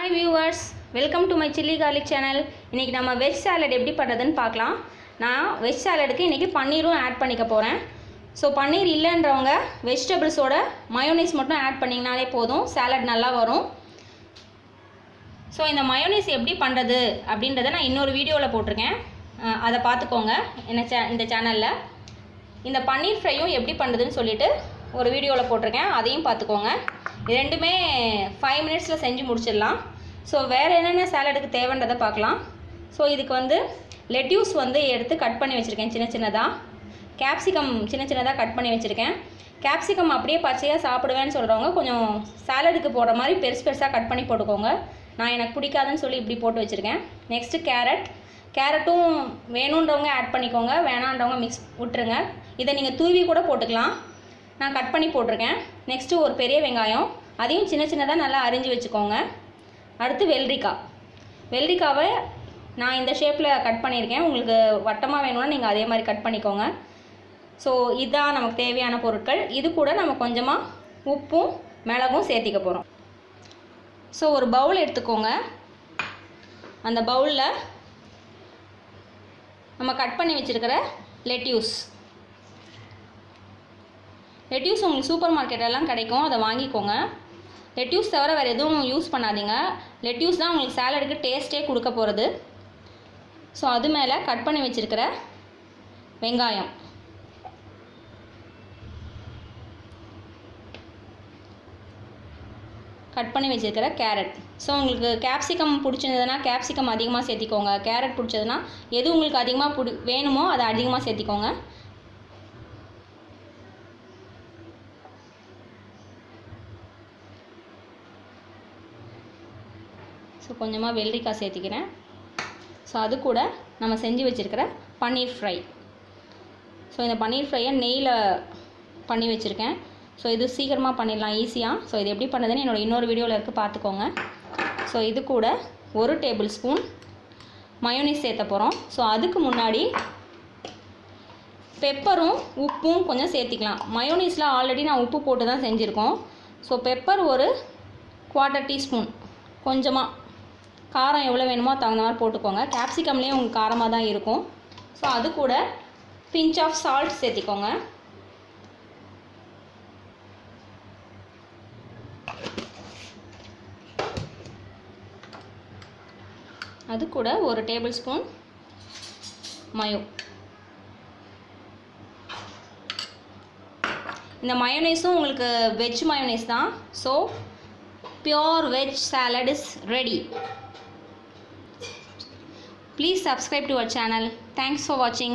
Hi viewers, welcome to my chili garlic channel. இன்னைக்கு நம்ம veg salad எப்படி பண்றதுன்னு பார்க்கலாம். நான் வெஜ் சாலடுக்கு இன்னைக்கு பன்னீரும் ஆட் பண்ணிக்க போறேன். சோ பன்னீர் இல்லன்றவங்க வெஜிடபிள்ஸோட மயோனைஸ் மட்டும் ஆட் பண்ணீங்கனாலே போதும், சாலட் நல்லா வரும். சோ இந்த மயோனைஸ் எப்படி பண்றது அப்படின்றதை நான் இன்னொரு வீடியோல போட்டுருக்கேன். அதை பார்த்துக்கோங்க இந்த சேனல்ல. இந்த பன்னீர் ஃப்ரையும் எப்படி பண்றதுன்னு சொல்லிட்டு ஒரு வீடியோல போட்டுருக்கேன், அதையும் பார்த்துக்கோங்க. இது ரெண்டுமே 5 மினிட்ஸில் செஞ்சு முடிச்சிடலாம். ஸோ வேறு என்னென்ன சாலடுக்கு தேவைன்றதை பார்க்கலாம். ஸோ இதுக்கு வந்து லெட்யூஸ் வந்து எடுத்து கட் பண்ணி வச்சுருக்கேன் சின்ன சின்னதாக. கேப்சிகம் சின்ன சின்னதாக கட் பண்ணி வச்சுருக்கேன். கேப்சிகம் அப்படியே பச்சையாக சாப்பிடுவேன்னு சொல்கிறவங்க கொஞ்சம் சாலடுக்கு போடுற மாதிரி பெருசாக கட் பண்ணி போட்டுக்கோங்க. நான் எனக்கு பிடிக்காதுன்னு சொல்லி இப்படி போட்டு வச்சுருக்கேன். நெக்ஸ்ட்டு கேரட்டும் வேணுன்றவங்க ஆட் பண்ணிக்கோங்க, வேணான்றவங்க மிக்ஸ் விட்டுருங்க. இதை நீங்கள் தூவி கூட போட்டுக்கலாம். நான் கட் பண்ணி போட்டிருக்கேன். நெக்ஸ்ட்டு ஒரு பெரிய வெங்காயம், அதையும் சின்ன சின்னதாக நல்லா அரிஞ்சு வச்சுக்கோங்க. அடுத்து வெள்ளரிக்காவை நான் இந்த ஷேப்பில் கட் பண்ணியிருக்கேன். உங்களுக்கு வட்டமாக வேணும்னா நீங்கள் அதே மாதிரி கட் பண்ணிக்கோங்க. ஸோ இதுதான் நமக்கு தேவையான பொருட்கள். இது கூட நம்ம கொஞ்சமாக உப்பும் மிளகும் சேர்த்திக்க போகிறோம். ஸோ ஒரு பவுல் எடுத்துக்கோங்க. அந்த பவுலில் நம்ம கட் பண்ணி வச்சுருக்கிற லெட்யூஸ் உங்களுக்கு சூப்பர் மார்க்கெட்டெல்லாம் கிடைக்கும், அதை வாங்கிக்கோங்க. லெட்யூஸ் தவிர வேறு எதுவும் யூஸ் பண்ணாதீங்க. லெட்யூஸ் தான் உங்களுக்கு சாலடுக்கு டேஸ்ட்டே கொடுக்க போகிறது. ஸோ அது மேலே கட் பண்ணி வச்சுருக்கிற வெங்காயம், கட் பண்ணி வச்சுருக்கிற கேரட். ஸோ உங்களுக்கு கேப்சிகம் பிடிச்சிருந்ததுன்னா கேப்சிகம் அதிகமாக சேர்த்திக்கோங்க. கேரட் பிடிச்சதுன்னா எது உங்களுக்கு அதிகமாக வேணுமோ அதை அதிகமாக சேர்த்திக்கோங்க. ஸோ கொஞ்சமாக வெள்ளரிக்காய் சேர்த்திக்கிறேன். ஸோ அது கூட நம்ம செஞ்சு வச்சுருக்கிற பன்னீர் ஃப்ரை. ஸோ இந்த பன்னீர் ஃப்ரையை நெய்யில் பண்ணி வச்சுருக்கேன். ஸோ இது சீக்கிரமாக பண்ணிடலாம், ஈஸியாக. ஸோ இது எப்படி பண்ணுறதுன்னு என்னோடய இன்னொரு வீடியோவில் இருக்குது, பார்த்துக்கோங்க. ஸோ இது கூட 1 டேபிள் ஸ்பூன் மயோனைஸ் சேர்த்த போகிறோம். ஸோ அதுக்கு முன்னாடி பெப்பரும் உப்பும் கொஞ்சம் சேர்த்திக்கலாம். மயோனைஸில் ஆல்ரெடி நான் உப்பு போட்டு தான் செஞ்சுருக்கோம். ஸோ பெப்பர் ஒரு 1/4 டீஸ்பூன், கொஞ்சமாக காரம் எவ்வளோ வேணுமோ தகுந்த மாதிரி போட்டுக்கோங்க. கேப்சிகம்லேயே உங்களுக்கு காரமாக தான் இருக்கும். ஸோ அது கூட பிஞ்ச் ஆஃப் சால்ட் சேர்த்திக்கோங்க. அது கூட 1 டேபிள் ஸ்பூன் மயோ. இந்த மயோனைஸும் உங்களுக்கு வெஜ் மயோனைஸ் தான். So pure veg salad is ready. Please subscribe to our channel. Thanks for watching.